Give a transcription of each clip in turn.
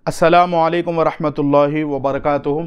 अस्सलामु अलैकुम वरहमतुल्लाहि वबरकातुहू।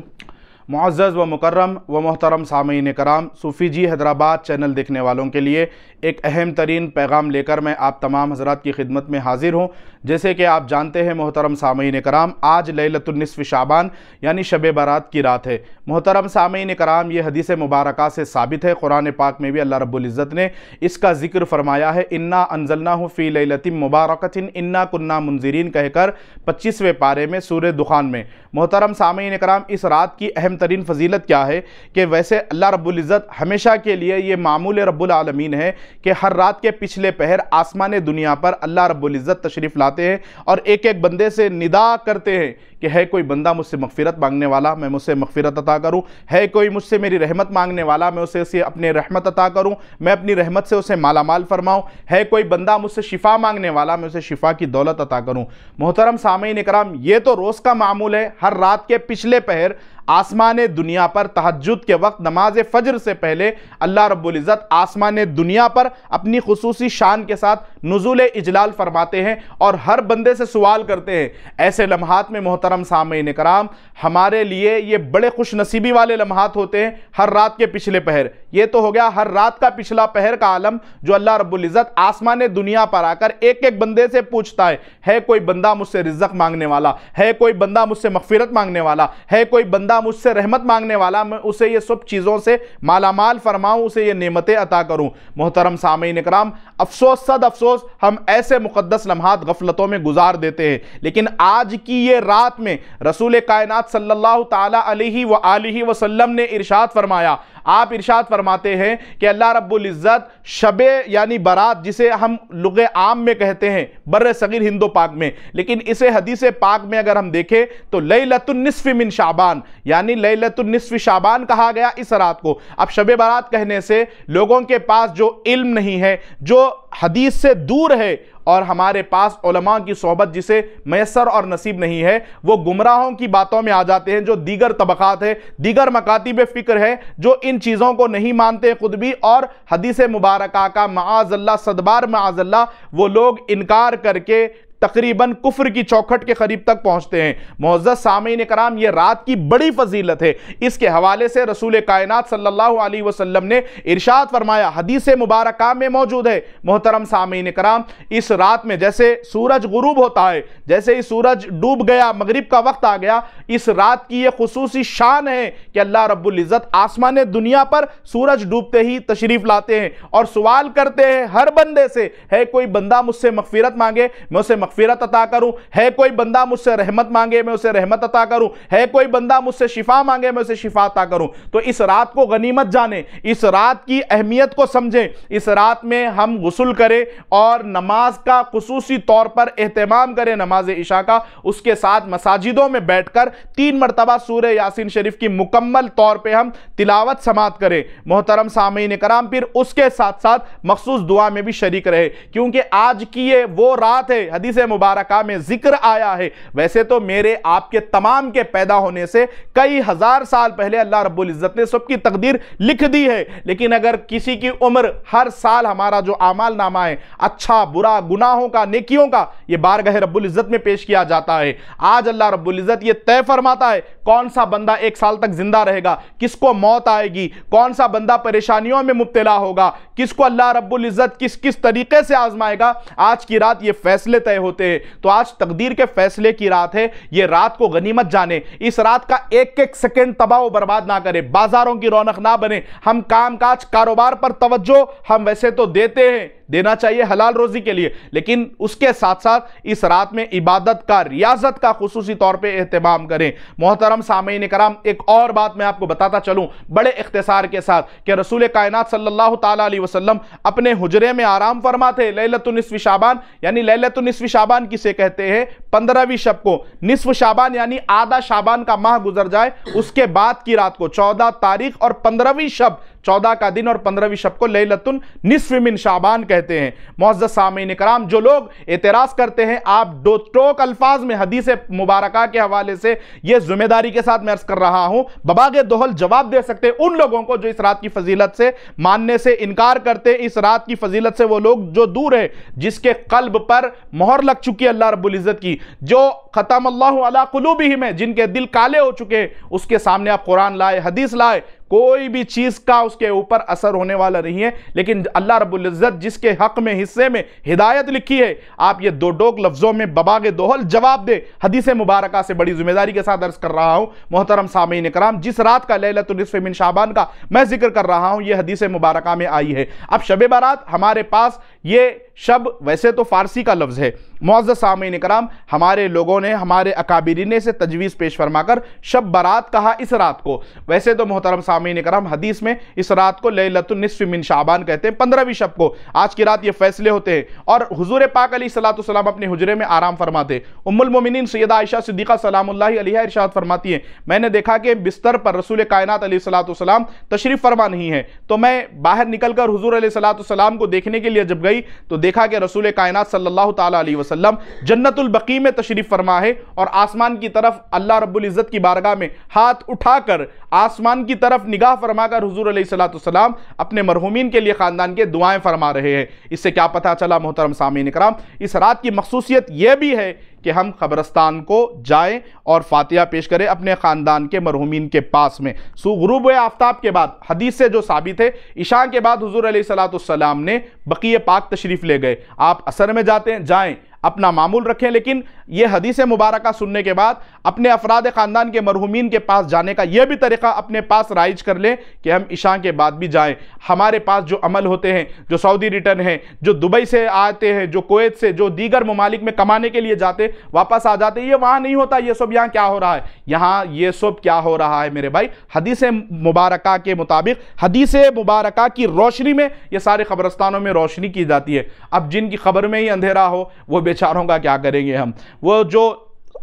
मुअज़्ज़ज़ व मुकर्रम व मोहतरम सामीन कराम, सूफ़ी जी हैदराबाद चैनल देखने वालों के लिए एक अहम तरीन पैगाम लेकर मैं आप तमाम हज़रात की खिदमत में हाज़िर हूँ। जैसे कि आप जानते हैं मोहतरम सामीन कराम, आज लैलतुन निस्फ़ शाबान यानी शब बारात की रात है। मोहतरम सामीन कराम, ये हदीस मुबारका से साबित है, कुरान पाक में भी अल्लाह रब्बुल इज़्ज़त ने इसका ज़िक्र फरमाया है। इन्ना अंज़लनाहु फ़ी लैलतिन मुबारकतिन इन्ना कुन्ना मुनज़िरीन कहकर 25वें पारे में सूरह दुखान में। मोहतरम सामीन कराम, इस रात की अहम तरीन फजीलत क्या है कि वैसे अल्लाह रब्बुल इज़्ज़त हमेशा के लिए ये मामूल रब्बुल आलमीन है कि हर रात के पिछले पहर आसमान दुनिया पर अल्लाह रब्बुल इज़्ज़त तशरीफ़ लाते हैं और एक एक बंदे से निदा करते हैं कि है कोई बंदा मुझसे मग़फ़िरत मांगने वाला, मैं मुझसे मग़फ़िरत अता करूँ। है कोई मुझसे मेरी रहमत मांगने वाला, मैं उसे अपने रहमत अता करूँ, मैं अपनी रहमत से उसे माला माल फरमाऊँ। है कोई बंदा मुझसे शिफ़ा मांगने वाला, मैं उसे शिफ़ा की दौलत अता करूँ। मोहतरम सामीन कराम, ये तो रोज़ का मामूल है। हर रात के पिछले पहर आसमान दुनिया पर तहज्जुद के वक्त नमाज फ़ज्र से पहले अल्लाह रब्बुल इज़्ज़त आसमान दुनिया पर अपनी खुसूसी शान के साथ नुज़ूल इजलाल फरमाते हैं और हर बंदे से सवाल करते हैं। ऐसे लम्हात में मोहतरम सामीन कराम, हमारे लिए ये बड़े खुश नसीबी वाले लम्हात होते हैं। हर रात के पिछले पहर, ये तो हो गया हर रात का पिछला पहर का आलम, जो अल्लाह रब्बुल इज़्ज़त आसमान दुनिया पर आकर एक एक बंदे से पूछता है कोई बंदा मुझसे रिज़्क़ मांगने वाला, है कोई बंदा मुझसे मग़फ़िरत मांगने वाला, है कोई बंदा मुझसे रहमत मांगने वाला, मैं उसे ये सब चीज़ों से मालामाल फरमाऊँ, उसे ये नेमतें अता करूँ। मोहतरम सामीन कराम, अफसोस सद अफसोस, हम ऐसे मुक़द्दस लम्हात गफलतों में गुजार देते हैं। लेकिन आज की ये रात में रसूल कायनात सल्लल्लाहु ताला अलैहि व आलिहि वसल्लम ने इरशाद फरमाया। आप इरशाद फरमाते हैं कि अल्लाह रब्बुल इज़्ज़त शबे यानी बारात, जिसे हम लुग़े आम में कहते हैं बर्रे सगीर हिंदो पाक में, लेकिन इसे हदीस पाक में अगर हम देखें तो लैलतुन निस्फ़ मिन शाबान यानी लैलतुन निस्फ़ शाबान कहा गया इस रात को। अब शबे बारात कहने से लोगों के पास जो इल्म नहीं है, जो हदीस से दूर है, और हमारे पास उलमा की सोहबत जिसे मैसर और नसीब नहीं है, वो गुमराहों की बातों में आ जाते हैं। जो दीगर तबकात है, दीगर मकातिब फ़िक्र है, जो इन चीज़ों को नहीं मानते खुद भी, और हदीस मुबारका का माअज़ल्लाह सदबार माअज़ल्लाह वो लोग इनकार करके तकरीबन कुफ्र की चौखट के करीब तक पहुंचते हैं। मुअज़्ज़ज़ सामीन कराम, ये रात की बड़ी फजीलत है। इसके हवाले से रसूल कायनात सल्लल्लाहु अलैहि वसल्लम ने इरशाद फरमाया, हदीस मुबारका में मौजूद है। मोहतरम सामीन कराम, इस रात में जैसे सूरज गुरूब होता है, जैसे ही सूरज डूब गया, मगरिब का वक्त आ गया, इस रात की ये खुसूसी शान है कि अल्लाह रब्बुल इज़्ज़त आसमान दुनिया पर सूरज डूबते ही तशरीफ़ लाते हैं और सवाल करते हैं हर बंदे से, है कोई बंदा मुझसे मग़फ़िरत मांगे, मैं उसे मग़फ़िरत अता करूं। है कोई बंदा मुझसे रहमत मांगे, मैं उसे रहमत अता करूं। है कोई बंदा मुझसे शिफा मांगे, मैं उसे शिफा अता करूं। तो इस रात को गनीमत जाने, इस रात की अहमियत को समझें। इस रात में हम गुस्ल करें और नमाज का खुसूसी तौर पर एहतमाम करें, नमाज इशा का। उसके साथ मसाजिदों में बैठकर 3 मरतबा सूरह यासीन शरीफ की मुकम्मल तौर पर हम तिलावत समात करें। मोहतरम सामीन कराम, फिर उसके साथ साथ मखसूस दुआ में भी शरीक रहे, क्योंकि आज की ये वो रात है, हदीस मुबारका में जिक्र आया है। वैसे तो मेरे आपके तमाम के पैदा होने से कई हजार साल पहले अल्लाह रब्बुल इज़्ज़त ने सबकी तकदीर लिख दी है, लेकिन अगर किसी की उम्र, हर साल हमारा जो आमाल नामा है, अच्छा बुरा, गुनाहों का, नेकियों का, ये बारगाह रब्बुल इज़्ज़त में पेश किया जाता है। आज अल्लाह रब्बुल इज़्ज़त ये तय फरमाता है कौन सा बंदा 1 साल तक जिंदा रहेगा, किसको मौत आएगी, कौन सा बंदा परेशानियों में मुब्तला होगा, किसको अल्लाह रब्बुल इज़्ज़त किस किस तरीके से आजमाएगा। आज की रात ये फैसले तय होते हैं। तो आज तकदीर के फैसले की रात है। ये रात को गनीमत जाने, इस रात का एक एक सेकंड तबाह व बर्बाद ना करें, बाजारों की रौनक ना बने। हम कामकाज कारोबार पर तवज्जो हम वैसे तो देते हैं, देना चाहिए हलाल रोजी के लिए, लेकिन उसके साथ साथ इस रात में इबादत का, रियाजत का खुसूसी तौर पे एहतमाम करें। मोहतरम सामीन कराम, एक और बात मैं आपको बताता चलूं बड़े इख्तिसार के साथ कि रसूल कायनात सल्लल्लाहु ताला अलैहि वसल्लम अपने हुजरे में आराम फरमाते। लैलतुन निस्फ़ शाबान यानी लैलतुन निस्फ़ शाबान किसे कहते हैं? 15वीं शब को। निस्फ़ शाबान यानी आधा शाबान का माह गुजर जाए, उसके बाद की रात को 14 तारीख और 15वीं शब 14 का दिन और 15वीं शब को लैलतुन निस्फ मिन शाबान कहते हैं। मुअज़्ज़ज़ सामीन कराम, जो लोग एतराज़ करते हैं, आप दो टोक अल्फाज में हदीस मुबारका के हवाले से यह जिम्मेदारी के साथ मैं अर्ज कर रहा हूं, बबागे दोहल जवाब दे सकते हैं उन लोगों को जो इस रात की फजीलत से मानने से इनकार करते। इस रात की फजीलत से वो लोग जो दूर है, जिसके कल्ब पर मोहर लग चुकी है अल्लाह रब्बुल इज्जत की, जो खतम अल्लाहु अला कुलूबिहिम है, जिनके दिल काले हो चुके हैं, उसके सामने आप कुरान लाए, हदीस लाए, कोई भी चीज का उसके ऊपर असर होने वाला नहीं है। लेकिन अल्लाह रब्बुल इज्जत जिसके हक में, हिस्से में हिदायत लिखी है, आप ये दो डोक लफ्जों में बबागे दोहल जवाब दे। हदीस मुबारका से बड़ी जिम्मेदारी के साथ अर्ज कर रहा हूं मोहतरम सामीन कराम, जिस रात का लैलतुन निस्फ मिन शाबान का मैं जिक्र कर रहा हूं, यह हदीस मुबारका में आई है। अब शब बारात हमारे पास, ये शब वैसे तो फारसी का लफ्ज है, मुअज़्ज़ज़ सामीन कराम, हमारे लोगों ने, हमारे अकाबिरीन ने इसे तजवीज़ पेश फरमाकर शब बारात कहा इस रात को। वैसे तो मोहतरम सामीन कराम हदीस में इस रात को लैलतुन निस्फ मिन शाबान कहते हैं, 15वीं शब को। आज की रात ये फैसले होते हैं और हुजूर पाक अलैहिस्सलातु वस्सलाम अपने हुजरे में आराम फरमाते। उम्मुल मोमिनीन सैयदा आयशा सिद्दीक़ा सलामुल्लाहि अलैहा इरशाद फरमाती हैं, मैंने देखा कि बिस्तर पर रसूल कायनात अलैहिस्सलातु वस्सलाम तशरीफ़ फरमा नहीं है, तो मैं बाहर निकलकर हुजूर अलैहिस्सलातु वस्सलाम को देखने के लिए जब गई तो देखा कि रसूल कायनात सल्लल्लाहु ताला अलैहि वसल्लम जन्नतुल बकी में तशरीफ फरमा है और आसमान की तरफ अल्लाह रब्बुल इज्जत की बारगाह में हाथ उठाकर आसमान की तरफ निगाह फरमाकर हुजूर अलैहिस्सलातु वस्सलाम अपने मरहूमीन के लिए खानदान के दुआएं फरमा रहे हैं। इससे क्या पता चला मोहतरम सामीन कराम, इस रात की मखसूसियत यह भी है कि हम कब्रस्तान को जाएं और फातिहा पेश करें अपने ख़ानदान के मरहूमीन के पास में। गुरूब आफ्ताब के बाद, हदीस से जो साबित है, इशा के बाद हुजूर अलैहिस्सलातु वस्सलाम ने बक़ीए पाक तशरीफ़ ले गए। आप असर में जाते हैं, जाएं, अपना मामूल रखें, लेकिन यह हदीस मुबारका सुनने के बाद अपने अफराद ख़ानदान के मरहूमीन के पास जाने का यह भी तरीक़ा अपने पास राइज कर लें कि हम इशा के बाद भी जाएं। हमारे पास जो अमल होते हैं, जो सऊदी रिटर्न है, जो दुबई से आते हैं, जो कुवैत से, जो दीगर ममालिक में कमाने के लिए जाते वापस आ जाते, ये वहाँ नहीं होता। ये सब यहाँ क्या हो रहा है? यहाँ ये सब क्या हो रहा है मेरे भाई? हदीस मुबारका के मुताबिक, हदीस मुबारका की रोशनी में ये सारे कब्रस्तानों में रोशनी की जाती है। अब जिनकी खबर में ही अंधेरा हो, वो बेचारों का क्या करेंगे हम? वो जो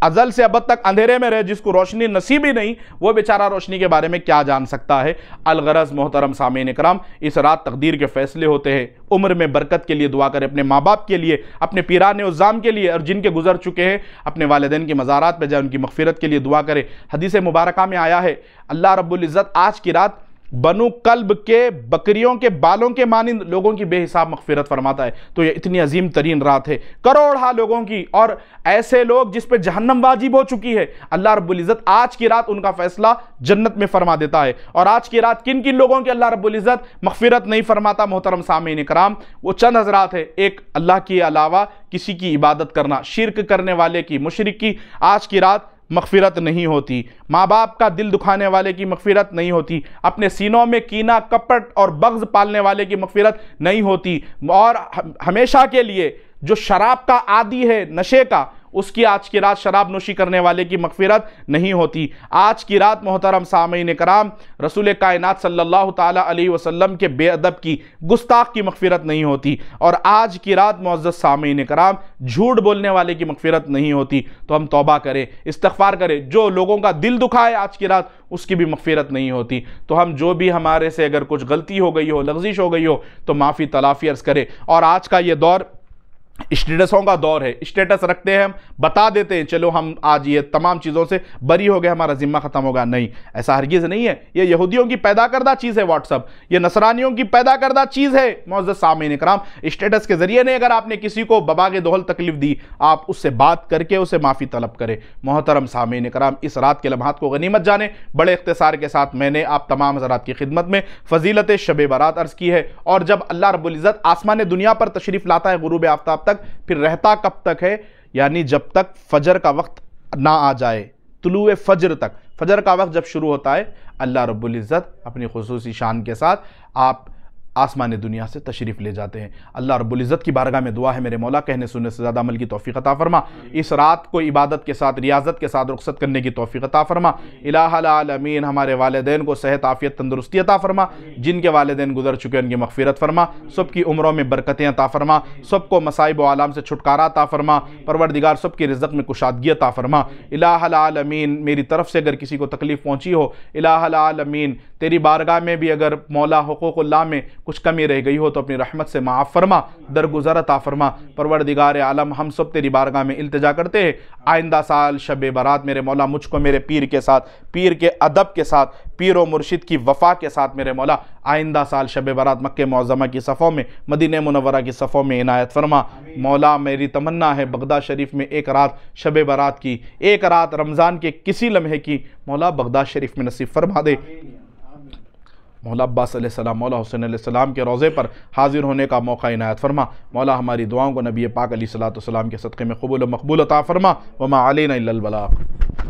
अजल से अब तक अंधेरे में रहे, जिसको रोशनी नसीब ही नहीं, वो बेचारा रोशनी के बारे में क्या जान सकता है? अलगरज मोहतरम सामीन कराम, इस रात तकदीर के फैसले होते हैं। उम्र में बरकत के लिए दुआ करें, अपने माँ बाप के लिए, अपने पीरान उज़्ज़ाम के लिए, और जिनके गुजर चुके हैं अपने वालिदैन की मज़ारात पर जाए, उनकी मग़फ़िरत के लिए दुआ करें। हदीस मुबारका में आया है, अल्लाह रब्बुल इज़्ज़त आज की रात बनु कल्ब के बकरियों के बालों के मानिंद लोगों की बेहिसाब मग़फ़िरत फरमाता है। तो ये इतनी अजीम तरीन रात है, करोड़ा लोगों की, और ऐसे लोग जिस पे जहन्नम वाजिब हो चुकी है, अल्लाह रब्बुल इज़्ज़त आज की रात उनका फैसला जन्नत में फरमा देता है। और आज की रात किन किन लोगों की अल्लाह रब्बुल इज़्ज़त मग़फ़िरत नहीं फरमाता मोहतरम सामीन कराम? वो चंद हज़रात है। एक, अल्लाह के अलावा किसी की इबादत करना, शिर्क करने वाले की, मुशरिक की आज की रात मग़फ़िरत नहीं होती। माँ बाप का दिल दुखाने वाले की मग़फ़िरत नहीं होती। अपने सीनों में कीना, कपट और बग़्ज़ पालने वाले की मग़फ़िरत नहीं होती। और हमेशा के लिए जो शराब का आदी है, नशे का, उसकी आज की रात शराब नोशी करने वाले की मग़फ़िरत नहीं होती। आज की रात मोहतरम सामीन कराम, रसूल कायनात सल्लल्लाहु ताला अलैहि वसल्लम के बेअदब की, गुस्ताख की मग़फ़िरत नहीं होती। और आज की रात मुअज़्ज़ज़ सामीन कराम, झूठ बोलने वाले की मग़फ़िरत नहीं होती। तो हम तौबा करें, इस्तिग़फ़ार करें। जो लोगों का दिल दुखाए आज की रात, उसकी भी मग़फ़िरत नहीं होती। तो हम जो भी हमारे से अगर कुछ गलती हो गई हो, लग़ज़िश हो गई हो, तो माफ़ी तलाफ़ी अर्ज़ करें। और आज का ये दौर स्टेटसों का दौर है, स्टेटस रखते हैं, हम बता देते हैं चलो हम आज ये तमाम चीज़ों से बरी हो गए, हमारा ज़िम्मा ख़त्म होगा। नहीं, ऐसा हरगिज़ नहीं है। ये यहूदियों की पैदा करदा चीज़ है व्हाट्सअप, ये नसरानियों की पैदा करदा चीज़ है। मुअज़्ज़ज़ सामीन कराम, स्टेटस के ज़रिए नहीं, अगर आपने किसी को बबागे दोहल तकलीफ़ दी, आप उससे बात करके उसे माफ़ी तलब करें। मोहतरम सामीन कराम, इस रात के लम्हात को गनीमत जाने। बड़े इख्तिसार के साथ मैंने आप तमाम हज़रात की खिदमत में फ़जीलत शब बारात अर्ज़ की है। और जब अल्लाह रब्बुल इज़्ज़त आसमान दुनिया पर तशरीफ़ लाता है गुरूब आफ्ताब तक, फिर रहता कब तक है? यानी जब तक फजर का वक्त ना आ जाए, तुलुए फजर तक। फजर का वक्त जब शुरू होता है, अल्लाह रब्बुल इज़्ज़त अपनी खुसूसी शान के साथ आप आसमान दुनिया से तशरीफ़ ले जाते हैं। अल्लाह रब्बुल इज़्ज़त की बारगाह में दुआ है मेरे मौला, कहने सुनने से ज़्यादा अमल की तौफ़ीक़ अता फ़रमा। इस रात को इबादत के साथ, रियाज़त के साथ रुख़्सत करने की तौफ़ीक़ अता फ़रमा। इलाहुल आलमीन हमारे वालिदैन को सेहत, आफ़ियत, तंदुरुस्ती अता फ़रमा। जिनके वालिदैन गुज़र चुके उनकी मग़फ़िरत फ़रमा। सबकी उम्रों में बरकतें अता फ़रमा। सबको मसाइब व आलाम से छुटकारा अता फ़रमा। परवरदिगार सबकी रिज़्क़ में कुशादगी अता फ़रमा। इलाहुल आलमीन मेरी तरफ़ से अगर किसी को तकलीफ़ पहुँची हो, इलाहुल आलमीन तेरी बारगाह में भी अगर मौला हुकूक़ुल्लाह में कुछ कमी रह गई हो तो अपनी रहमत से माफ़ फ़रमा, दरगुज़र अता फ़रमा। परवरदिगार आलम हम सब तेरी बारगाह में इल्तिजा करते हैं, आइंदा साल शब बारात मेरे मौला मुझको मेरे पीर के साथ, पीर के अदब के साथ, पीर व मुर्शिद की वफ़ा के साथ मेरे मौला आइंदा साल शब बारात मक्के मुअज़्ज़मा की सफ़ों में, मदीने मुनव्वरा की सफ़ों में इनायत फ़रमा। मौला मेरी तमन्ना है बगदाद शरीफ में एक रात शब बारात की, एक रात रमज़ान के किसी लम्हे की मौला बगदाद शरीफ में नसीब फरमा दे। मौला अब्बास अलैहिस्सलाम, मौला हुसैन अलैहिस्सलाम के रोज़े पर हाजिर होने का मौका इनायत फ़रमा। मौला हमारी दुआओं को नबी पाक अलैहिस्सलातु वस्सलाम के सदक़े में क़बूल व मक़बूल अता फ़रमा। वमा अलैना इल्लल बलाग़।